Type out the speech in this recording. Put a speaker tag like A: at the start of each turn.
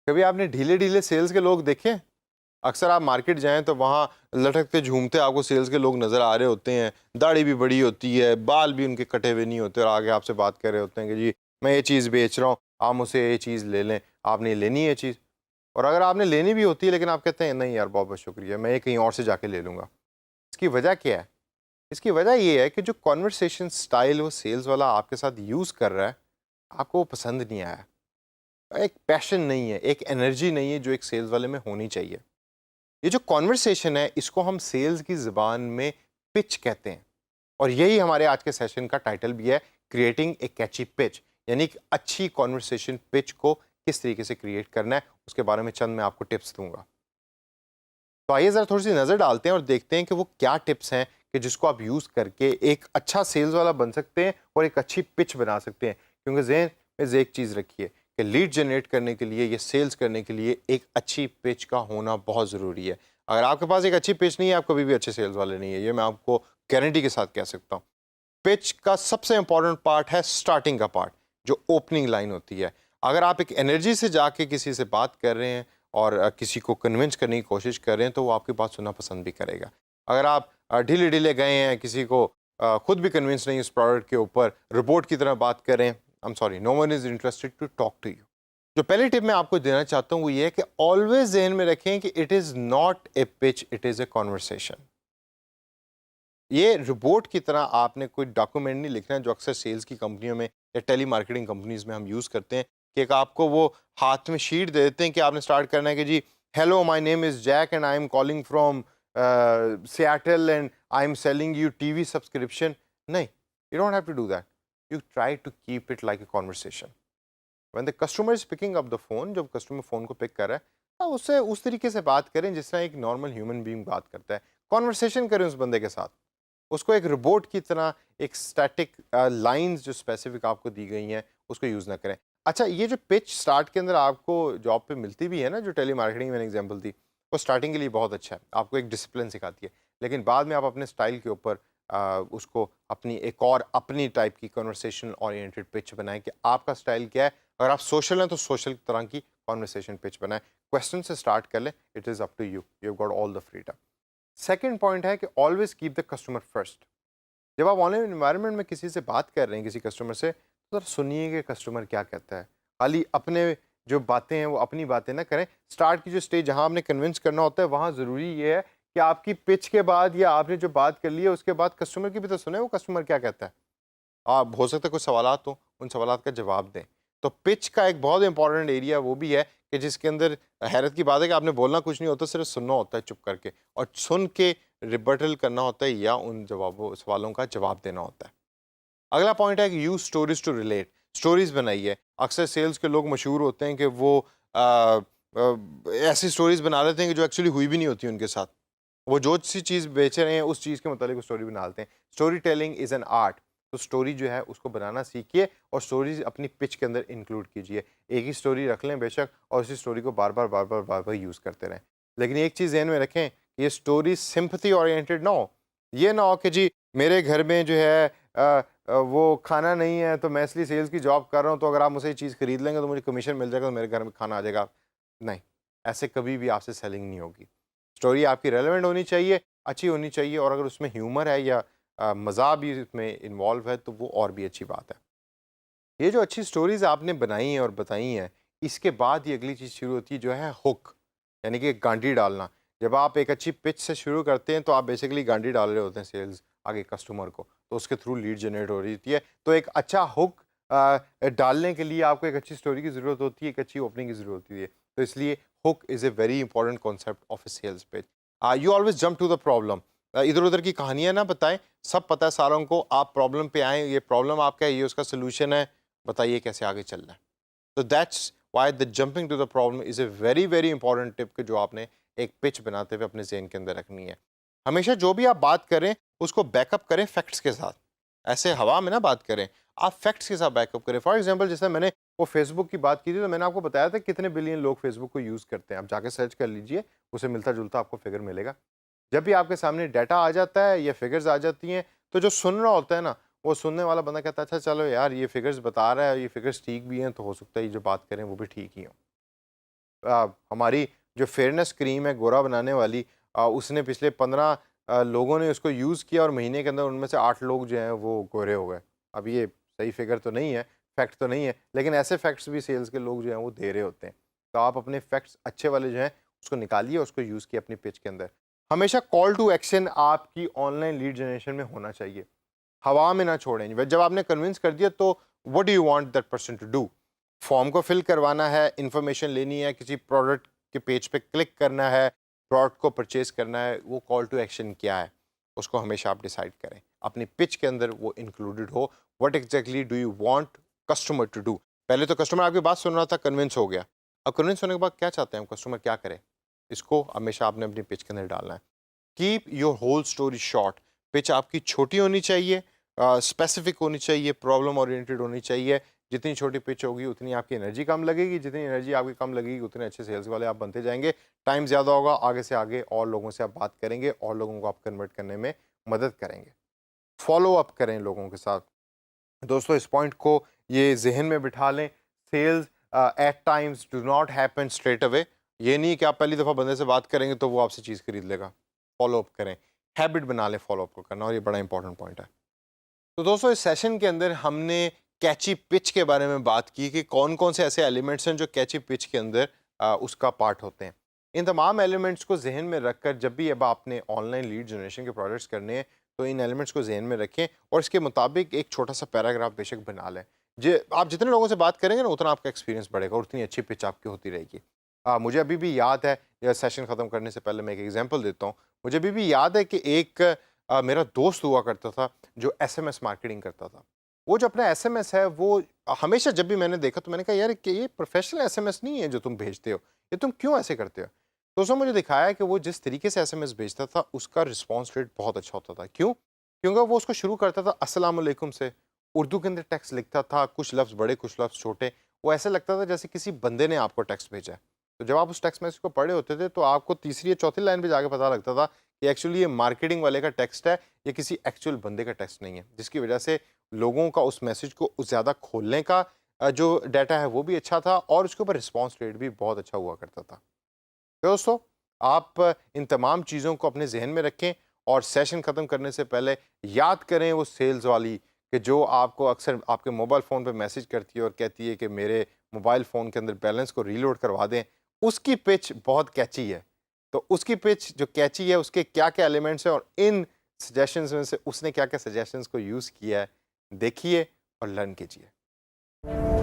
A: कभी आपने ढीले ढीले सेल्स के लोग देखे? अक्सर आप मार्केट जाएं तो वहाँ लटकते झूमते आपको सेल्स के लोग नज़र आ रहे होते हैं। दाढ़ी भी बड़ी होती है, बाल भी उनके कटे हुए नहीं होते और आगे आपसे बात कर रहे होते हैं कि जी मैं ये चीज़ बेच रहा हूँ, आप मुझसे ये चीज़ ले लें। आपने लेनी है ये चीज़, और अगर आपने लेनी भी होती है लेकिन आप कहते हैं नहीं यार बहुत बहुत शुक्रिया, मैं ये कहीं और से जाके ले लूँगा। इसकी वजह क्या है? इसकी वजह ये है कि जो कन्वर्सेशन स्टाइल वो सेल्स वाला आपके साथ यूज़ कर रहा है, आपको वो पसंद नहीं आया। एक पैशन नहीं है, एक एनर्जी नहीं है जो एक सेल्स वाले में होनी चाहिए। ये जो कॉन्वर्सेशन है इसको हम सेल्स की ज़बान में पिच कहते हैं, और यही हमारे आज के सेशन का टाइटल भी है, क्रिएटिंग ए कैची पिच। यानी कि अच्छी कॉन्वर्सेशन पिच को किस तरीके से क्रिएट करना है, उसके बारे में चंद मैं आपको टिप्स दूंगा। तो आइए ज़रा थोड़ी सी नज़र डालते हैं और देखते हैं कि वो क्या टिप्स हैं कि जिसको आप यूज़ करके एक अच्छा सेल्स वाला बन सकते हैं और एक अच्छी पिच बना सकते हैं। क्योंकि ज़हन में एक चीज़ रखिए कि लीड जनरेट करने के लिए या सेल्स करने के लिए एक अच्छी पिच का होना बहुत ज़रूरी है। अगर आपके पास एक अच्छी पिच नहीं है, आप कभी भी अच्छे सेल्स वाले नहीं है, ये मैं आपको गारंटी के साथ कह सकता हूँ। पिच का सबसे इंपॉर्टेंट पार्ट है स्टार्टिंग का पार्ट, जो ओपनिंग लाइन होती है। अगर आप एक एनर्जी से जाके किसी से बात कर रहे हैं और किसी को कन्विंस करने की कोशिश कर रहे हैं तो वो आपकी बात सुनना पसंद भी करेगा। अगर आप ढीले ढीले गए हैं, किसी को खुद भी कन्विंस नहीं उस प्रोडक्ट के ऊपर, रिपोर्ट की तरह बात कर रहे हैं, I am sorry, no one is interested to talk to you. जो पहली टिप मैं आपको देना चाहता हूँ वो ये है कि ऑलवेज जहन में रखें कि it is not a pitch, it is a conversation. ये रिपोर्ट की तरह आपने कोई डॉक्यूमेंट नहीं लिखना है जो अक्सर सेल्स की कंपनियों में या टेली मार्केटिंग कंपनीज में हम यूज़ करते हैं, कि एक आपको वो हाथ में शीट दे देते हैं कि आपने स्टार्ट करना है कि जी hello my name is Jack and I am calling from Seattle and I am selling you TV subscription. नहीं, you don't have to do that. You try to keep it like a conversation. When the customer is picking up the phone, जब customer phone को pick कर रहा है, तो उससे उस तरीके से बात करें जिस तरह एक नॉर्मल ह्यूमन बीइंग बात करता है। कॉन्वर्सेशन करें उस बंदे के साथ। उसको एक रिपोर्ट की तरह एक स्टैटिक लाइंस जो स्पेसिफिक आपको दी गई हैं उसको यूज़ ना करें। अच्छा, ये जो पिच स्टार्ट के अंदर आपको जॉब पे मिलती भी है ना, जो टेली मार्केटिंग मैंने एग्जांपल दी, वो स्टार्टिंग के लिए बहुत अच्छा है, आपको एक डिसिप्लिन सिखाती है। लेकिन बाद में आप अपने स्टाइल के ऊपर उसको अपनी एक और अपनी टाइप की कन्वर्सेशन ओरिएंटेड पिच बनाएं कि आपका स्टाइल क्या है। अगर आप सोशल हैं तो सोशल तरह की कन्वर्सेशन पिच बनाएं। क्वेश्चन से स्टार्ट कर लें, it is up to you, you got all the freedom. Second point है कि always keep the customer first. जब आप ऑनलाइन एनवायरनमेंट में किसी से बात कर रहे हैं, किसी कस्टमर से, तो ज़रा सुनिए कि कस्टमर क्या कहता है। खाली अपने जो बातें हैं वो अपनी बातें ना करें। स्टार्ट की जो स्टेज जहां आपने कन्विंस करना होता है वहां ज़रूरी ये है कि आपकी पिच के बाद या आपने जो बात कर ली है उसके बाद कस्टमर की भी तो सुने, वो कस्टमर क्या कहता है। आप हो सकता है कुछ सवालात हो, उन सवालात का जवाब दें। तो पिच का एक बहुत इंपॉर्टेंट एरिया वो भी है कि जिसके अंदर हैरत की बात है कि आपने बोलना कुछ नहीं होता, सिर्फ सुनना होता है चुप करके, और सुन के रिबटल करना होता है या उन जवाबों सवालों का जवाब देना होता है। अगला पॉइंट है कि use stories to relate. Stories बनाइए। अक्सर सेल्स के लोग मशहूर होते हैं कि वो ऐसी स्टोरीज बना लेते हैं कि जो एक्चुअली हुई भी नहीं होती उनके साथ। वो जो सी चीज़ बेच रहे हैं उस चीज़ के मुताबिक वो स्टोरी बना लेते हैं। Story telling is an art. तो स्टोरी जो है उसको बनाना सीखिए और स्टोरीज अपनी पिच के अंदर इंक्लूड कीजिए। एक ही स्टोरी रख लें बेशक, और उसी स्टोरी को बार बार यूज़ करते रहें। लेकिन एक चीज़ ध्यान में रखें, ये स्टोरी सिंपथी ओरिएंटेड ना हो। ये ना हो कि जी मेरे घर में जो है वो खाना नहीं है तो मैं इसलिए सेल्स की जॉब कर रहा हूँ, तो अगर आप मुझसे ये चीज़ खरीद लेंगे तो मुझे कमीशन मिल जाएगा तो मेरे घर में खाना आ जाएगा। नहीं, ऐसे कभी भी आपसे सेलिंग नहीं होगी। स्टोरी आपकी रेलेवेंट होनी चाहिए, अच्छी होनी चाहिए, और अगर उसमें ह्यूमर है या मज़ाक भी इसमें इन्वॉल्व है तो वो और भी अच्छी बात है। ये जो अच्छी स्टोरीज़ आपने बनाई हैं और बताई हैं, इसके बाद ये अगली चीज़ शुरू होती है जो है हुक, यानी कि गांडी डालना। जब आप एक अच्छी पिच से शुरू करते हैं तो आप बेसिकली गांडी डाल रहे होते हैं सेल्स आगे कस्टमर को, तो उसके थ्रू लीड जनरेट हो रही होती है। तो एक अच्छा हुक डालने के लिए आपको एक अच्छी स्टोरी की ज़रूरत होती है, एक अच्छी ओपनिंग की ज़रूरत होती है। तो इसलिए hook is a very important concept of a sales pitch. You always jump to the problem. इधर-उधर की कहानियाँ ना बताएँ, सब पता है सारों को, आप प्रॉब्लम पे आएँ, ये प्रॉब्लम आपका है, ये उसका सॉल्यूशन है, बताइए कैसे आगे चलना है। तो that's why the jumping to the problem is a very very important tip कि जो आपने एक पिच बनाते हुए अपने ज़हन के अंदर रखनी है। हमेशा जो भी आप बात करें उसको बैकअप करें फैक्ट्स के साथ। ऐसे हवा में ना बात करें, आप फैक्ट्स के साथ बैकअप करें। फॉर एग्जांपल जैसे मैंने वो फेसबुक की बात की थी, तो मैंने आपको बताया था कितने बिलियन लोग फेसबुक को यूज़ करते हैं। आप जाके सर्च कर लीजिए, उसे मिलता-जुलता आपको फिगर मिलेगा। जब भी आपके सामने डाटा आ जाता है या फिगर्स आ जाती हैं, तो जो सुन रहा होता है ना, वो सुनने वाला बंदा कहता है अच्छा चलो यार ये फिगर्स बता रहा है, ये फिगर्स ठीक भी हैं, तो हो सकता है ये जो बात करें वो भी ठीक ही हों। हमारी जो फेयरनेस क्रीम है गोरा बनाने वाली, उसने पिछले 15 लोगों ने उसको यूज़ किया और महीने के अंदर उनमें से 8 लोग जो हैं वो गोरे हो गए। अब ये सही फिगर तो नहीं है, फैक्ट तो नहीं है, लेकिन ऐसे फैक्ट्स भी सेल्स के लोग जो हैं वो दे रहे होते हैं। तो आप अपने फैक्ट्स अच्छे वाले जो हैं उसको निकालिए, उसको यूज़ किए अपनी पिच के अंदर। हमेशा कॉल टू एक्शन आपकी ऑनलाइन लीड जनरेशन में होना चाहिए। हवा में ना छोड़ें। जब आपने कन्विंस कर दिया तो what do you want that person to do? Form को फिल करवाना है, इन्फॉर्मेशन लेनी है, किसी प्रोडक्ट के पेज पे क्लिक करना है, प्रोडक्ट को परचेज करना है, वो कॉल टू एक्शन क्या है? उसको हमेशा आप डिसाइड करें। अपनी पिच के अंदर वो इंक्लूडेड हो। What exactly do you want customer to do? पहले तो कस्टमर आपकी बात सुन रहा था, कन्विंस हो गया। अब कन्विंस होने के बाद क्या चाहते हैं हम, कस्टमर क्या करे? इसको हमेशा आपने अपनी पिच के अंदर डालना है। Keep your whole story short. Pitch आपकी छोटी होनी चाहिए, स्पेसिफिक होनी चाहिए, प्रॉब्लम ओरिएंटेड होनी चाहिए। जितनी छोटी पिच होगी उतनी आपकी एनर्जी कम लगेगी, जितनी एनर्जी आपकी कम लगेगी उतने अच्छे सेल्स वाले आप बनते जाएंगे। टाइम ज़्यादा होगा, आगे से आगे और लोगों से आप बात करेंगे और लोगों को आप कन्वर्ट करने में मदद करेंगे। फॉलो अप करें लोगों के साथ। दोस्तों इस पॉइंट को ये जहन में बिठा लें, sales at times do not happen straight away. ये नहीं कि आप पहली दफ़ा बंदे से बात करेंगे तो वो आपसे चीज़ खरीद लेगा। फॉलो अप करें, हैबिट बना लें फॉलो अप को करना, और ये बड़ा इंपॉर्टेंट पॉइंट है। तो दोस्तों इस सेशन के अंदर हमने कैची पिच के बारे में बात की कि कौन कौन से ऐसे एलिमेंट्स हैं जो कैची पिच के अंदर उसका पार्ट होते हैं। इन तमाम एलिमेंट्स को जहन में रखकर जब भी अब आपने ऑनलाइन लीड जनरेशन के प्रोजेक्ट्स करने हैं तो इन एलिमेंट्स को जहन में रखें और इसके मुताबिक एक छोटा सा पैराग्राफ बेशक बना लें। जे आप जितने लोगों से बात करेंगे ना उतना आपका एक्सपीरियंस बढ़ेगा और उतनी अच्छी पिच आपकी होती रहेगी। मुझे अभी भी याद है, यह सेशन ख़त्म करने से पहले मैं एक एग्जाम्पल देता हूँ। मुझे अभी भी याद है कि एक मेरा दोस्त हुआ करता था जो एसएमएस मार्केटिंग करता था। वो जो अपना एसएमएस है वो हमेशा जब भी मैंने देखा तो मैंने कहा यार कि ये प्रोफेशनल एसएमएस नहीं है जो तुम भेजते हो, ये तुम क्यों ऐसे करते हो? तो उसने मुझे दिखाया कि वो जिस तरीके से एसएमएस भेजता था उसका रिस्पॉन्स रेट बहुत अच्छा होता था। क्यों? क्योंकि वो उसको शुरू करता था अस्सलाम वालेकुम से, उर्दू के अंदर टेक्स्ट लिखता था, कुछ लफ्ज़ बड़े कुछ लफ्ज़ छोटे। वो ऐसा लगता था जैसे किसी बंदे ने आपको टेक्स्ट भेजा है। तो जब आप उस टेक्स्ट मैसेज को पढ़े होते थे तो आपको तीसरी या चौथी लाइन पे जाके पता लगता था कि एक्चुअली ये मार्केटिंग वाले का टेक्स्ट है, ये किसी एक्चुअल बंदे का टेक्स्ट नहीं है। जिसकी वजह से लोगों का उस मैसेज को ज़्यादा खोलने का जो डाटा है वो भी अच्छा था और उसके ऊपर रिस्पॉन्स रेट भी बहुत अच्छा हुआ करता था। तो दोस्तों आप इन तमाम चीज़ों को अपने जहन में रखें और सेशन ख़त्म करने से पहले याद करें वो सेल्स वाली कि जो आपको अक्सर आपके मोबाइल फ़ोन पे मैसेज करती है और कहती है कि मेरे मोबाइल फ़ोन के अंदर बैलेंस को रीलोड करवा दें। उसकी पिच बहुत कैची है। तो उसकी पिच जो कैची है उसके क्या-क्या एलिमेंट्स हैं और इन सजेशंस में से उसने क्या-क्या सजेशंस को यूज़ किया है, देखिए और लर्न कीजिए।